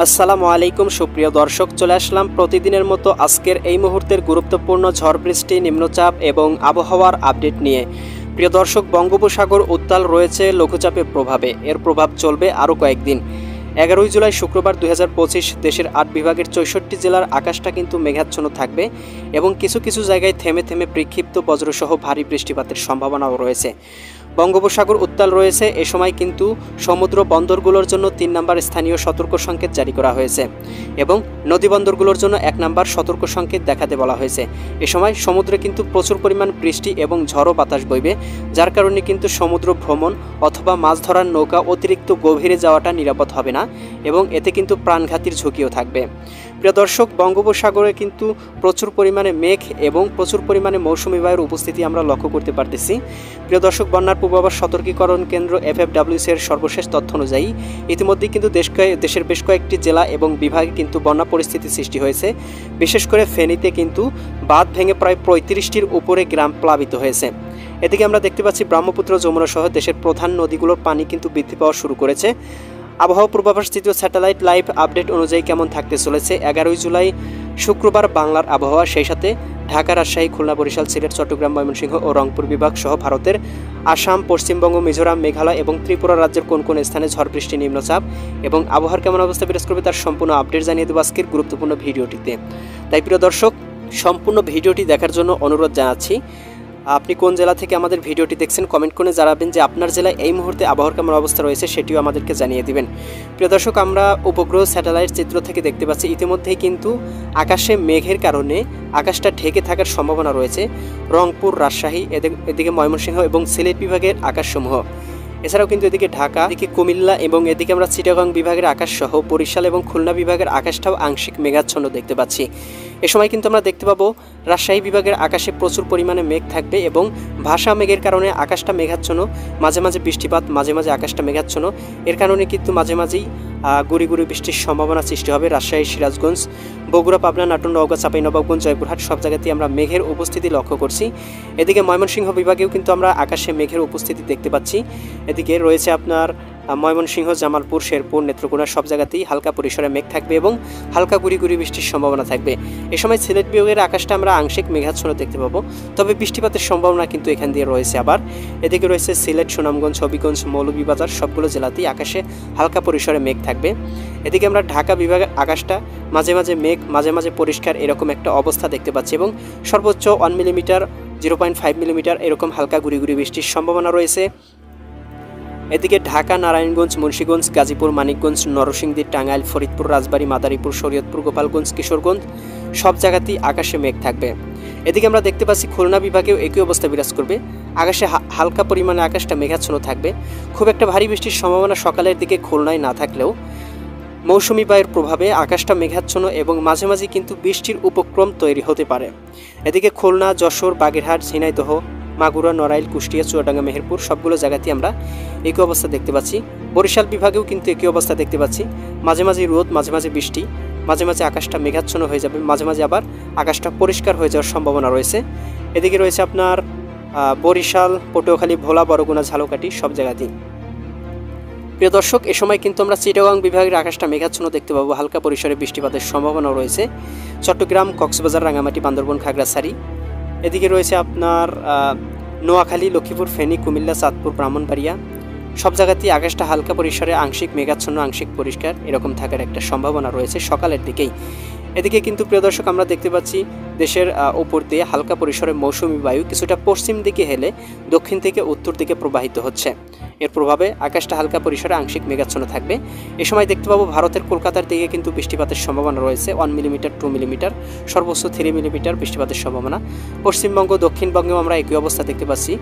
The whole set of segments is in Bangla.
আসসালামু আলাইকুম সুপ্রিয় দর্শক, চলে আসলাম প্রতিদিনের মতো আজকের এই মুহূর্তের গুরুত্বপূর্ণ ঝড় বৃষ্টি, নিম্নচাপ এবং আবহাওয়ার আপডেট নিয়ে। প্রিয় দর্শক, বঙ্গোপসাগর উত্তাল রয়েছে লঘুচাপের প্রভাবে। এর প্রভাব চলবে আরও কয়েকদিন। 11 জুলাই শুক্রবার 2025 দেশের 8 বিভাগের 64 জেলার আকাশটা কিন্তু মেঘাচ্ছন্ন থাকবে এবং কিছু কিছু জায়গায় থেমে থেমে বিক্ষিপ্ত বজ্রসহ ভারী বৃষ্টিপাতের সম্ভাবনাও রয়েছে। বঙ্গোপসাগর উত্তাল রয়েছে, এ সময় কিন্তু সমুদ্র বন্দরগুলোর জন্য 3 নম্বর স্থানীয় সতর্ক সংকেত জারি করা হয়েছে এবং নদী বন্দরগুলোর জন্য 1 নম্বর সতর্ক সংকেত দেখাতে বলা হয়েছে। এ সময় সমুদ্রে কিন্তু প্রচুর পরিমাণ বৃষ্টি এবং ঝড়ো বাতাস বইবে, যার কারণে কিন্তু সমুদ্র ভ্রমণ অথবা মাছ ধরার নৌকা অতিরিক্ত গভীরে যাওয়াটা নিরাপদ হবে না এবং এতে কিন্তু প্রাণঘাতীর ঝুঁকিও থাকবে। প্রিয় দর্শক, বঙ্গোপসাগরে কিন্তু প্রচুর পরিমাণে মেঘ এবং প্রচুর পরিমাণে মৌসুমী বায়ুর উপস্থিতি আমরা লক্ষ্য করতে পারতেছি। প্রিয় দর্শক, বন্যার পূর্বাভাস সতর্কীকরণ কেন্দ্র FFWC এর সর্বশেষ তথ্য অনুযায়ী ইতিমধ্যেই কিন্তু দেশের বেশ কয়েকটি জেলা এবং বিভাগে কিন্তু বন্যা পরিস্থিতি সৃষ্টি হয়েছে। বিশেষ করে ফেনীতে কিন্তু বাঁধ ভেঙে প্রায় 35টির উপরে গ্রাম প্লাবিত হয়েছে। এদিকে আমরা দেখতে পাচ্ছি ব্রহ্মপুত্র, যমুনা সহ দেশের প্রধান নদীগুলোর পানি কিন্তু বৃদ্ধি পাওয়া শুরু করেছে। আবহাওয়া পূর্বাভাস তৃতীয় স্যাটেলাইট লাইভ আপডেট অনুযায়ী কেমন থাকতে চলেছে 11 জুলাই শুক্রবার বাংলার আবহাওয়া, সেই সাথে ঢাকা, রাজশাহী, খুলনা, বরিশাল, সিলেট, চট্টগ্রাম, ময়মনসিংহ ও রংপুর বিভাগ সহ ভারতের আসাম, পশ্চিমবঙ্গ, মিজোরাম, মেঘালয় এবং ত্রিপুরা রাজ্যের কোন কোন স্থানে ঝড় বৃষ্টি, নিম্নচাপ এবং আবহাওয়ার কেমন অবস্থা বিরাজ করবে তার সম্পূর্ণ আপডেট জানিয়ে দেবো আজকের গুরুত্বপূর্ণ ভিডিওটিতে। তাই প্রিয় দর্শক, সম্পূর্ণ ভিডিওটি দেখার জন্য অনুরোধ জানাচ্ছি। আপনি কোন জেলা থেকে আমাদের ভিডিওটি দেখছেন কমেন্ট করে জানাবেন যে আপনার জেলায় এই মুহূর্তে আবহাওয়ার কেমন অবস্থা রয়েছে, সেটিও আমাদেরকে জানিয়ে দিবেন। প্রিয় দর্শক, আমরা উপগ্রহ স্যাটেলাইট চিত্র থেকে দেখতে পাচ্ছি ইতিমধ্যেই কিন্তু আকাশে মেঘের কারণে আকাশটা ঢেকে থাকার সম্ভাবনা রয়েছে রংপুর, রাজশাহী, এদিকে ময়মনসিংহ এবং সিলেট বিভাগের আকাশসমূহ। এছাড়াও কিন্তু এদিকে ঢাকা, এদিকে কুমিল্লা এবং এদিকে আমরা চিটাগং বিভাগের আকাশ সহ বরিশাল এবং খুলনা বিভাগের আকাশটাও আংশিক মেঘাচ্ছন্ন দেখতে পাচ্ছি। এ সময় কিন্তু আমরা দেখতে পাবো রাজশাহী বিভাগের আকাশে প্রচুর পরিমাণে মেঘ থাকবে এবং ভাসা মেঘের কারণে আকাশটা মেঘাচ্ছন্ন, মাঝে মাঝে বৃষ্টিপাত, মাঝে মাঝে আকাশটা মেঘাচ্ছন্ন। এর কারণে কিন্তু মাঝে মাঝেই গুড়ি গুড়ি বৃষ্টির সম্ভাবনা সৃষ্টি হবে রাজশাহী, সিরাজগঞ্জ, বগুড়া, পাবনা, নাটোর, নওগাঁ, চাঁপাইনবাবগঞ্জ, জয়পুরহাট সব জায়গাতেই আমরা মেঘের উপস্থিতি লক্ষ্য করছি। এদিকে ময়মনসিংহ বিভাগেও কিন্তু আমরা আকাশে মেঘের উপস্থিতি দেখতে পাচ্ছি। এদিকে রয়েছে আপনার ময়মনসিংহ, জামালপুর, শেরপুর, নেত্রকোনা সব জায়গাতেই হালকা পরিসরে মেঘ থাকবে এবং হালকা গুড়ি গুড়ি বৃষ্টির সম্ভাবনা থাকবে। এ সময় সিলেট বিভাগের আকাশটা আমরা আংশিক মেঘাচ্ছন্ন দেখতে পাবো, তবে বৃষ্টিপাতের সম্ভাবনা কিন্তু এখান দিয়ে রয়েছে। আবার এদিকে রয়েছে সিলেট, সুনামগঞ্জ, হবিগঞ্জ, মৌলভীবাজার সবগুলো জেলাতেই আকাশে হালকা পরিসরে মেঘ থাকবে। এদিকে আমরা ঢাকা বিভাগের আকাশটা মাঝে মাঝে মেঘ, মাঝে মাঝে পরিষ্কার এরকম একটা অবস্থা দেখতে পাচ্ছি এবং সর্বোচ্চ 1 মিলিমিটার, 0.5 মিলিমিটার এরকম হালকা গুড়ি গুড়ি বৃষ্টির সম্ভাবনা রয়েছে। এদিকে ঢাকা, নারায়ণগঞ্জ, মুন্সিগঞ্জ, গাজীপুর, মানিকগঞ্জ, নরসিংদী, টাঙ্গাইল, ফরিদপুর, রাজবাড়ী, মাদারীপুর, শরীয়তপুর, গোপালগঞ্জ, কিশোরগঞ্জ সব জায়গাতেই আকাশে মেঘ থাকবে। এদিকে আমরা দেখতে পাচ্ছি খুলনা বিভাগেও একই অবস্থা বিরাজ করবে, আকাশে হালকা পরিমাণে আকাশটা মেঘাচ্ছন্ন থাকবে। খুব একটা ভারী বৃষ্টির সম্ভাবনা সকালের দিকে খুলনায় না থাকলেও মৌসুমী বায়ুর প্রভাবে আকাশটা মেঘাচ্ছন্ন এবং মাঝে মাঝে কিন্তু বৃষ্টির উপক্রম তৈরি হতে পারে। এদিকে খুলনা, যশোর, বাগেরহাট, ঝিনাইদহ, মাগুরা, নড়াইল, কুষ্টিয়া, চুয়াডাঙ্গা, মেহেরপুর সবগুলো জায়গাতেই আমরা একই অবস্থা দেখতে পাচ্ছি। বরিশাল বিভাগেও কিন্তু একই অবস্থা দেখতে পাচ্ছি, মাঝে মাঝে রোদ, মাঝে মাঝে বৃষ্টি, মাঝে মাঝে আকাশটা মেঘাচ্ছন্ন হয়ে যাবে, মাঝে মাঝে আবার আকাশটা পরিষ্কার হয়ে যাওয়ার সম্ভাবনা রয়েছে। এদিকে রয়েছে আপনার বরিশাল, পটুয়াখালী, ভোলা, বরগুনা, ঝালকাঠি সব জায়গাতেই। প্রিয় দর্শক, এ সময় কিন্তু আমরা চিটাগং বিভাগের আকাশটা মেঘাচ্ছন্ন দেখতে পাবো, হালকা পরিসরে বৃষ্টিপাতের সম্ভাবনা রয়েছে চট্টগ্রাম, কক্সবাজার, রাঙামাটি, বান্দরবন, খাগড়াছড়ি। এদিকে রয়েছে আপনার নোয়াখালী, লক্ষ্মীপুর, ফেনী, কুমিল্লা, চাঁদপুর, ব্রাহ্মণবাড়িয়া সব জায়গাতেই আকাশটা হালকা পরিসরে আংশিক মেঘাচ্ছন্ন, আংশিক পরিষ্কার এরকম থাকার একটা সম্ভাবনা রয়েছে সকালের দিকেই। এদিকে কিন্তু প্রিয় দর্শক, আমরা দেখতে পাচ্ছি দেশের উপর দিয়ে হালকা পরিসরে মৌসুমী বায়ু কিছুটা পশ্চিম দিকে হেলে দক্ষিণ থেকে উত্তর দিকে প্রবাহিত হচ্ছে। এর প্রভাবে আকাশটা হালকা পরিসরে আংশিক মেঘাচ্ছন্ন থাকবে। এ সময় দেখতে পাবো ভারতের কলকাতার দিকে কিন্তু বৃষ্টিপাতের সম্ভাবনা রয়েছে 1 মিলিমিটার, 2 মিলিমিটার, সর্বোচ্চ 3 মিলিমিটার বৃষ্টিপাতের সম্ভাবনা। পশ্চিমবঙ্গ, দক্ষিণবঙ্গেও আমরা একই অবস্থা দেখতে পাচ্ছি।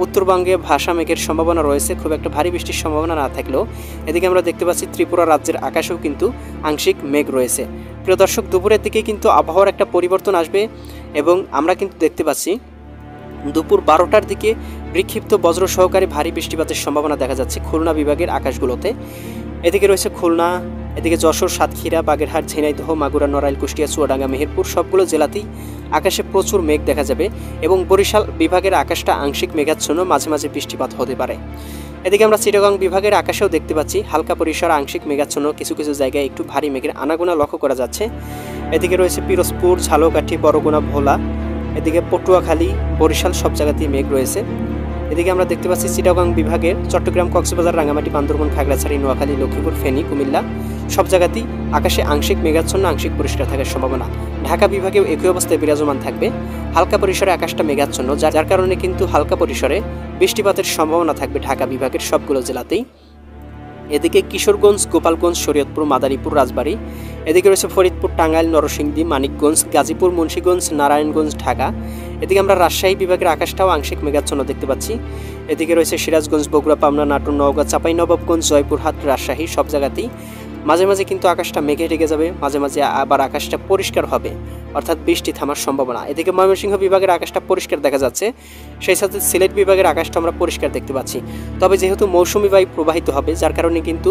উত্তরবঙ্গে ভাসা মেঘের সম্ভাবনা রয়েছে, খুব একটা ভারী বৃষ্টির সম্ভাবনা না থাকলেও এদিকে আমরা দেখতে পাচ্ছি ত্রিপুরা রাজ্যের আকাশেও কিন্তু আংশিক মেঘ রয়েছে। প্রিয় দর্শক, দুপুরের দিকে কিন্তু আবহাওয়ার একটা পরিবর্তন আসবে এবং আমরা কিন্তু দেখতে পাচ্ছি দুপুর 12টার দিকে বিক্ষিপ্ত বজ্র সহকারে ভারী বৃষ্টিপাতের সম্ভাবনা দেখা যাচ্ছে খুলনা বিভাগের আকাশগুলোতে। এদিকে রয়েছে খুলনা, এদিকে যশোর, সাতক্ষীরা, বাগেরহাট, ঝিনাইদহ, মাগুরা, নড়াইল, কুষ্টিয়া, চুয়াডাঙ্গা, মেহেরপুর সবগুলো জেলাতেই আকাশে প্রচুর মেঘ দেখা যাবে এবং বরিশাল বিভাগের আকাশটা আংশিক মেঘাচ্ছন্ন, মাঝে মাঝে বৃষ্টিপাত হতে পারে। এদিকে আমরা চিটাগং বিভাগের আকাশেও দেখতে পাচ্ছি হালকা পরিসর আংশিক মেঘাচ্ছন্ন, কিছু কিছু জায়গায় একটু ভারী মেঘের আনাগোনা লক্ষ্য করা যাচ্ছে। এদিকে রয়েছে পিরোজপুর, ঝালকাঠি, বরগুনা, ভোলা, এদিকে পটুয়াখালী, বরিশাল সব জায়গাতেই মেঘ রয়েছে। এদিকে আমরা দেখতে পাচ্ছি চিটাগং বিভাগের চট্টগ্রাম, কক্সবাজার, রাঙ্গামাটি, বান্দরবান, খাগড়াছড়ি, নোয়াখালী, লক্ষ্মীপুর, ফেনী, কুমিল্লা সব জায়গাতেই আকাশে আংশিক মেঘাচ্ছন্ন, আংশিক পরিষ্কার থাকার সম্ভাবনা। ঢাকা বিভাগেও একই অবস্থায় বিরাজমান থাকবে, হালকা পরিসরে আকাশটা মেঘাচ্ছন্ন, যার কারণে কিন্তু হালকা পরিসরে বৃষ্টিপাতের সম্ভাবনা থাকবে ঢাকা বিভাগের সবগুলো জেলাতেই। এদিকে কিশোরগঞ্জ, গোপালগঞ্জ, শরীয়তপুর, মাদারীপুর, রাজবাড়ী, এদিকে রয়েছে ফরিদপুর, টাঙ্গাইল, নরসিংদী, মানিকগঞ্জ, গাজীপুর, মুন্সিগঞ্জ, নারায়ণগঞ্জ, ঢাকা। এদিকে আমরা রাজশাহী বিভাগের আকাশটাও আংশিক মেঘাচ্ছন্ন দেখতে পাচ্ছি। এদিকে রয়েছে সিরাজগঞ্জ, বগুড়া, পাবনা, নাটোর, নওগাঁ, চাঁপাইনবাবগঞ্জ, জয়পুরহাট, রাজশাহী সব জায়গাতেই মাঝে মাঝে কিন্তু আকাশটা মেঘে ঢেকে যাবে, মাঝে মাঝে আবার আকাশটা পরিষ্কার হবে, অর্থাৎ বৃষ্টি থামার সম্ভাবনা। এদিকে ময়মনসিংহ বিভাগের আকাশটা পরিষ্কার দেখা যাচ্ছে, সেই সাথে সিলেট বিভাগের আকাশটা আমরা পরিষ্কার দেখতে পাচ্ছি। তবে যেহেতু মৌসুমি বায়ু প্রবাহিত হবে, যার কারণে কিন্তু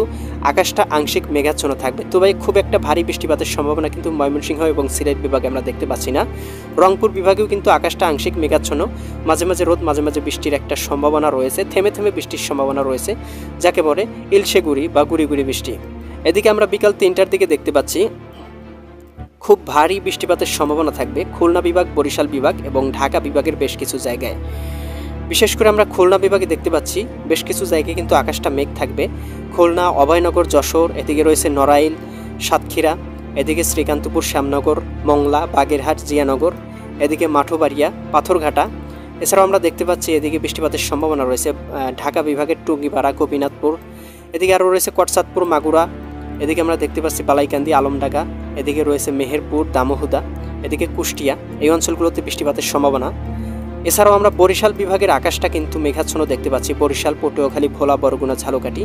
আকাশটা আংশিক মেঘাচ্ছন্ন থাকবে। তবে খুব একটা ভারী বৃষ্টিপাতের সম্ভাবনা কিন্তু ময়মনসিংহ এবং সিলেট বিভাগে আমরা দেখতে পাচ্ছি না। রংপুর বিভাগেও কিন্তু আকাশটা আংশিক মেঘাচ্ছন্ন, মাঝে মাঝে রোদ, মাঝে মাঝে বৃষ্টির একটা সম্ভাবনা রয়েছে, থেমে থেমে বৃষ্টির সম্ভাবনা রয়েছে, যাকে বলে ইলশেগুড়ি বা গুড়ি গুড়ি বৃষ্টি। এদিকে আমরা বিকাল 3টার দিকে দেখতে পাচ্ছি খুব ভারী বৃষ্টিপাতের সম্ভাবনা থাকবে খুলনা বিভাগ, বরিশাল বিভাগ এবং ঢাকা বিভাগের বেশ কিছু জায়গায়। বিশেষ করে আমরা খুলনা বিভাগে দেখতে পাচ্ছি বেশ কিছু জায়গায় কিন্তু আকাশটা মেঘ থাকবে। খুলনা, অভয়নগর, যশোর, এদিকে রয়েছে নড়াইল, সাতক্ষীরা, এদিকে শ্রীকান্তপুর, শ্যামনগর, মংলা, বাগেরহাট, জিয়ানগর, এদিকে মাঠুবাড়িয়া, পাথরঘাটা। এছাড়াও আমরা দেখতে পাচ্ছি এদিকে বৃষ্টিপাতের সম্ভাবনা রয়েছে ঢাকা বিভাগের টুঙ্গিপাড়া, গোপীনাথপুর, এদিকে আরও রয়েছে কটসাদপুর, মাগুরা, এদিকে আমরা দেখতে পাচ্ছি বালাইকান্দি, আলমডাঙ্গা, এদিকে রয়েছে মেহেরপুর, দামোহুদা, এদিকে কুষ্টিয়া, এই অঞ্চলগুলোতে বৃষ্টিপাতের সম্ভাবনা। এছাড়াও আমরা বরিশাল বিভাগের আকাশটা কিন্তু মেঘাচ্ছন্ন দেখতে পাচ্ছি। বরিশাল, পটুয়াখালী, ভোলা, বরগুনা, ঝালকাঠি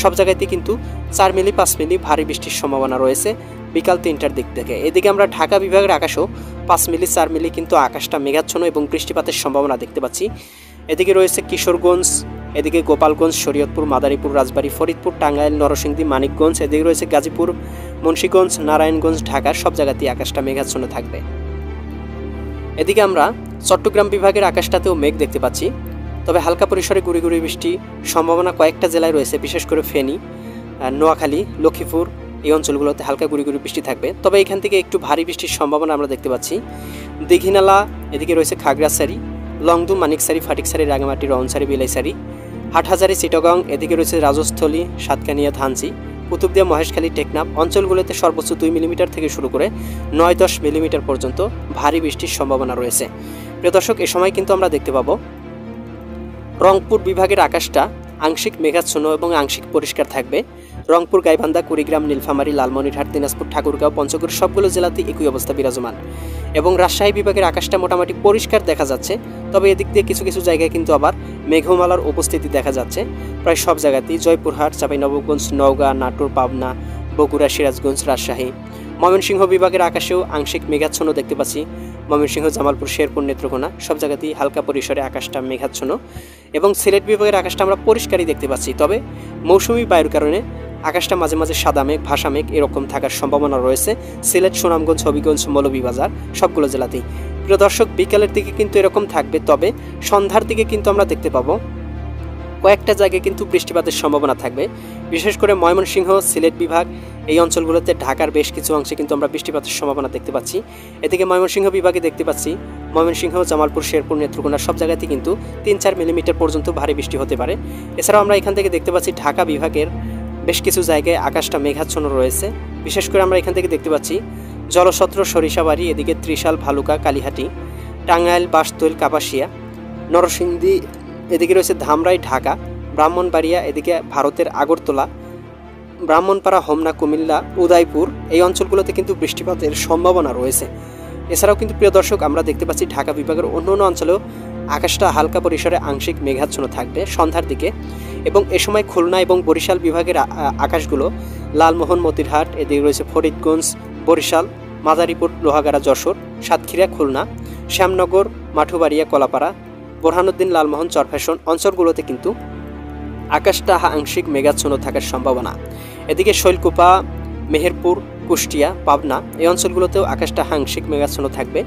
সব জায়গাতেই কিন্তু 4 মিলি 5 মিলি ভারী বৃষ্টির সম্ভাবনা রয়েছে বিকাল 3টার দিক থেকে। এদিকে আমরা ঢাকা বিভাগের আকাশও 5 মিলি 4 মিলি কিন্তু আকাশটা মেঘাচ্ছন্ন এবং বৃষ্টিপাতের সম্ভাবনা দেখতে পাচ্ছি। এদিকে রয়েছে কিশোরগঞ্জ, এদিকে গোপালগঞ্জ, শরীয়তপুর, মাদারীপুর, রাজবাড়ী, ফরিদপুর, টাঙ্গাইল, নরসিংদী, মানিকগঞ্জ, এদিকে রয়েছে গাজীপুর, মুন্সিগঞ্জ, নারায়ণগঞ্জ, ঢাকা সব জায়গাতেই আকাশটা মেঘাচ্ছন্ন থাকবে। এদিকে আমরা চট্টগ্রাম বিভাগের আকাশটাতেও মেঘ দেখতে পাচ্ছি, তবে হালকা পরিসরে গুড়ি গুড়ি বৃষ্টি সম্ভাবনা কয়েকটা জেলায় রয়েছে, বিশেষ করে ফেনী, নোয়াখালী, লক্ষ্মীপুর এই অঞ্চলগুলোতে হালকা গুড়ি গুড়ি বৃষ্টি থাকবে। তবে এখান থেকে একটু ভারী বৃষ্টির সম্ভাবনা আমরা দেখতে পাচ্ছি। দীঘিনালা, এদিকে রয়েছে খাগড়াছড়ি, লংদু, মানিকছড়ি, ফাটিকছড়ি, রাঙামাটি, রওনছড়ি, বিলাইছড়ি, হাটহাজারী, চিটাগং, এদিকে রয়েছে রাজস্থলী, সাতকানিয়া, ধানচি, কুতুবদিয়া, মহেশখালী, টেকনাফ অঞ্চলগুলোতে সর্বোচ্চ 2 মিলিমিটার থেকে শুরু করে 9-10 মিলিমিটার পর্যন্ত ভারী বৃষ্টির সম্ভাবনা রয়েছে। প্রিয় দর্শক, এ সময় কিন্তু আমরা দেখতে পাবো রংপুর বিভাগের আকাশটা আংশিক মেঘাচ্ছন্ন এবং আংশিক পরিষ্কার থাকবে। রংপুর, গাইবান্ধা, কুড়িগ্রাম, নীলফামারী, লালমনিরহাট, দিনাজপুর, ঠাকুরগাঁও, পঞ্চগড় সবগুলো জেলাতেই একই অবস্থা বিরাজমান এবং রাজশাহী বিভাগের আকাশটা মোটামুটি পরিষ্কার দেখা যাচ্ছে। তবে এদিক দিয়ে কিছু কিছু জায়গায় কিন্তু আবার মেঘমালার উপস্থিতি দেখা যাচ্ছে প্রায় সব জায়গাতেই। জয়পুরহাট, চাঁপাইনবাবগঞ্জ, নওগাঁ, নাটোর, পাবনা, বগুড়া, সিরাজগঞ্জ, রাজশাহী। ময়মনসিংহ বিভাগের আকাশেও আংশিক মেঘাচ্ছন্ন দেখতে পাচ্ছি। ময়মনসিংহ, জামালপুর, শেরপুর, নেত্রকোনা সব জায়গাতেই হালকা পরিসরে আকাশটা মেঘাচ্ছন্ন এবং সিলেট বিভাগের আকাশটা আমরা পরিষ্কারই দেখতে পাচ্ছি। তবে মৌসুমি বায়ুর কারণে আকাশটা মাঝে মাঝে সাদা মেঘ, ভাসা মেঘ এরকম থাকার সম্ভাবনা রয়েছে সিলেট, সুনামগঞ্জ, হবিগঞ্জ, মৌলভীবাজার সবগুলো জেলাতেই। প্রিয় দর্শক, বিকালের দিকে কিন্তু এরকম থাকবে, তবে সন্ধ্যার দিকে কিন্তু আমরা দেখতে পাবো কয়েকটা জায়গায় কিন্তু বৃষ্টিপাতের সম্ভাবনা থাকবে, বিশেষ করে ময়মনসিংহ, সিলেট বিভাগ এই অঞ্চলগুলোতে, ঢাকার বেশ কিছু অংশে কিন্তু আমরা বৃষ্টিপাতের সম্ভাবনা দেখতে পাচ্ছি। এদিকে ময়মনসিংহ বিভাগে দেখতে পাচ্ছি ময়মনসিংহ, জামালপুর, শেরপুর, নেত্রকোনা সব জায়গাতেই কিন্তু 3-4 মিলিমিটার পর্যন্ত ভারী বৃষ্টি হতে পারে। এছাড়াও আমরা এখান থেকে দেখতে পাচ্ছি ঢাকা বিভাগের বেশ কিছু জায়গায় আকাশটা মেঘাচ্ছন্ন রয়েছে। বিশেষ করে আমরা এখান থেকে দেখতে পাচ্ছি জলছত্র, সরিষাবাড়ি, এদিকে ত্রিশাল, ভালুকা, কালীহাটি, টাঙ্গাইল, বাসতৈল, কাপাসিয়া, নরসিংদী, এদিকে রয়েছে ধামরাই, ঢাকা, ব্রাহ্মণবাড়িয়া, এদিকে ভারতের আগরতলা, ব্রাহ্মণপাড়া, হোমনা, কুমিল্লা, উদয়পুর এই অঞ্চলগুলোতে কিন্তু বৃষ্টিপাতের সম্ভাবনা রয়েছে। এছাড়াও কিন্তু প্রিয় দর্শক, আমরা দেখতে পাচ্ছি ঢাকা বিভাগের অন্য অন্য অঞ্চলেও আকাশটা হালকা পরিসরে আংশিক মেঘাচ্ছন্ন থাকবে সন্ধ্যার দিকে এবং এ সময় খুলনা এবং বরিশাল বিভাগের আকাশগুলো লালমোহন, মতিরহাট, এদিকে রয়েছে ফরিদগঞ্জ, বরিশাল, মাদারীপুর, লোহাগাড়া, যশোর, সাতক্ষীরা, খুলনা, শ্যামনগর, মাঠুবাড়িয়া, কলাপাড়া, বোরহানুদ্দিন, লালমোহন, চরফ্যাশন অঞ্চলগুলোতে কিন্তু আকাশটা আংশিক মেঘাচ্ছন্ন থাকার সম্ভাবনা। এদিকে শৈলকুপা, মেহেরপুর, কুষ্টিয়া, পাবনা এই অঞ্চলগুলোতেও আকাশটা আংশিক মেঘাচ্ছন্ন থাকবে।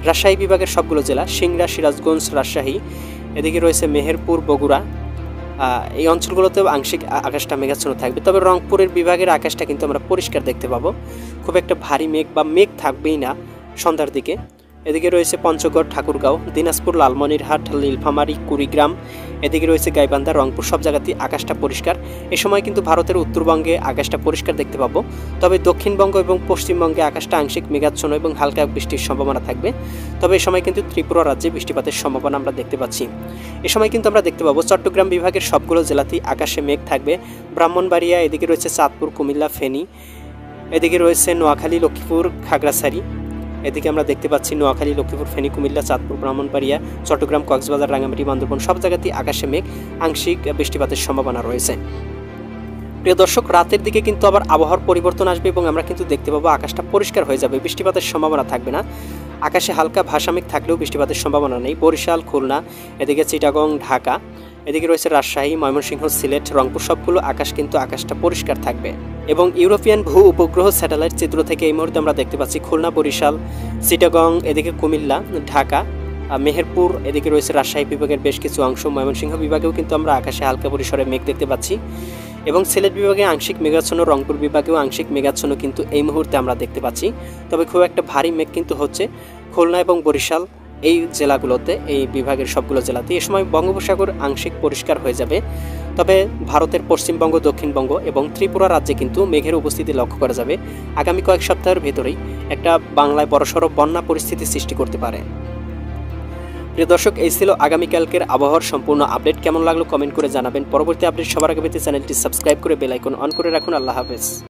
রাজশাহী বিভাগের সবগুলো জেলা, সিংড়া, সিরাজগঞ্জ, রাজশাহী, এদিকে রয়েছে মেহেরপুর, বগুড়া, এই অঞ্চলগুলোতেও আংশিক আকাশটা মেঘাচ্ছন্ন থাকবে। তবে রংপুরের বিভাগের আকাশটা কিন্তু আমরা পরিষ্কার দেখতে পাবো, খুব একটা ভারী মেঘ বা মেঘ থাকবেই না সন্ধ্যার দিকে। এদিকে রয়েছে পঞ্চগড়, ঠাকুরগাঁও, দিনাজপুর, লালমনিরহাট, নীলফামারী, কুড়িগ্রাম, এদিকে রয়েছে গাইবান্ধা, রংপুর, সব জায়গাতেই আকাশটা পরিষ্কার। এ সময় কিন্তু ভারতের উত্তরবঙ্গে আকাশটা পরিষ্কার দেখতে পাবো। তবে দক্ষিণবঙ্গ এবং পশ্চিমবঙ্গে আকাশটা আংশিক মেঘাচ্ছন্ন এবং হালকা বৃষ্টির সম্ভাবনা থাকবে। তবে এ সময় কিন্তু ত্রিপুরা রাজ্যে বৃষ্টিপাতের সম্ভাবনা আমরা দেখতে পাচ্ছি। এ সময় কিন্তু আমরা দেখতে পাবো চট্টগ্রাম বিভাগের সবগুলো জেলাতেই আকাশে মেঘ থাকবে। ব্রাহ্মণবাড়িয়া, এদিকে রয়েছে চাঁদপুর, কুমিল্লা, ফেনী, এদিকে রয়েছে নোয়াখালী, লক্ষ্মীপুর, খাগড়াছড়ি, এদিকে আমরা দেখতে পাচ্ছি নোয়াখালী, লক্ষ্মীপুর, ফেনী, কুমিল্লা, চাঁদপুর, ব্রাহ্মণবাড়িয়া, চট্টগ্রাম, কক্সবাজার, রাঙ্গামাটি, বান্দরবান, সব জায়গাতেই আকাশে মেঘ, আংশিক বৃষ্টিপাতের সম্ভাবনা রয়েছে। প্রিয় দর্শক, রাতের দিকে কিন্তু আবার আবহাওয়ার পরিবর্তন আসবে এবং আমরা কিন্তু দেখতে পাবো আকাশটা পরিষ্কার হয়ে যাবে, বৃষ্টিপাতের সম্ভাবনা থাকবে না। আকাশে হালকা ভাসামেঘ থাকলেও বৃষ্টিপাতের সম্ভাবনা নেই। বরিশাল, খুলনা, এদিকে চিটাগং, ঢাকা, এদিকে রয়েছে রাজশাহী, ময়মনসিংহ, সিলেট, রংপুর, সবগুলো আকাশ কিন্তু আকাশটা পরিষ্কার থাকবে। এবং ইউরোপিয়ান ভূ উপগ্রহ স্যাটেলাইট চিত্র থেকে এই মুহূর্তে আমরা দেখতে পাচ্ছি খুলনা, বরিশাল, চিটাগং, এদিকে কুমিল্লা, ঢাকা, মেহেরপুর, এদিকে রয়েছে রাজশাহী বিভাগের বেশ কিছু অংশ, ময়মনসিংহ বিভাগেও কিন্তু আমরা আকাশে হালকা পরিসরে মেঘ দেখতে পাচ্ছি। এবং সিলেট বিভাগে আংশিক মেঘাচ্ছন্ন, রংপুর বিভাগেও আংশিক মেঘাচ্ছন্ন কিন্তু এই মুহূর্তে আমরা দেখতে পাচ্ছি। তবে খুব একটা ভারী মেঘ কিন্তু হচ্ছে খুলনা এবং বরিশাল এই জেলাগুলোতে, এই বিভাগের সবগুলো জেলাতে। এ সময় বঙ্গোপসাগর আংশিক পরিষ্কার হয়ে যাবে। তবে ভারতের পশ্চিমবঙ্গ, দক্ষিণবঙ্গ এবং ত্রিপুরা রাজ্যে কিন্তু মেঘের উপস্থিতি লক্ষ্য করা যাবে। আগামী কয়েক সপ্তাহের ভেতরেই একটা বাংলায় বড়সড় বন্যা পরিস্থিতি সৃষ্টি করতে পারে। প্রিয় দর্শক, এই ছিল আগামীকালকের আবহাওয়ার সম্পূর্ণ আপডেট। কেমন লাগলো কমেন্ট করে জানাবেন। পরবর্তী আপডেট সবার আগে পেতে চ্যানেলটি সাবস্ক্রাইব করে বেল আইকন অন করে রাখুন। আল্লাহ হাফেজ।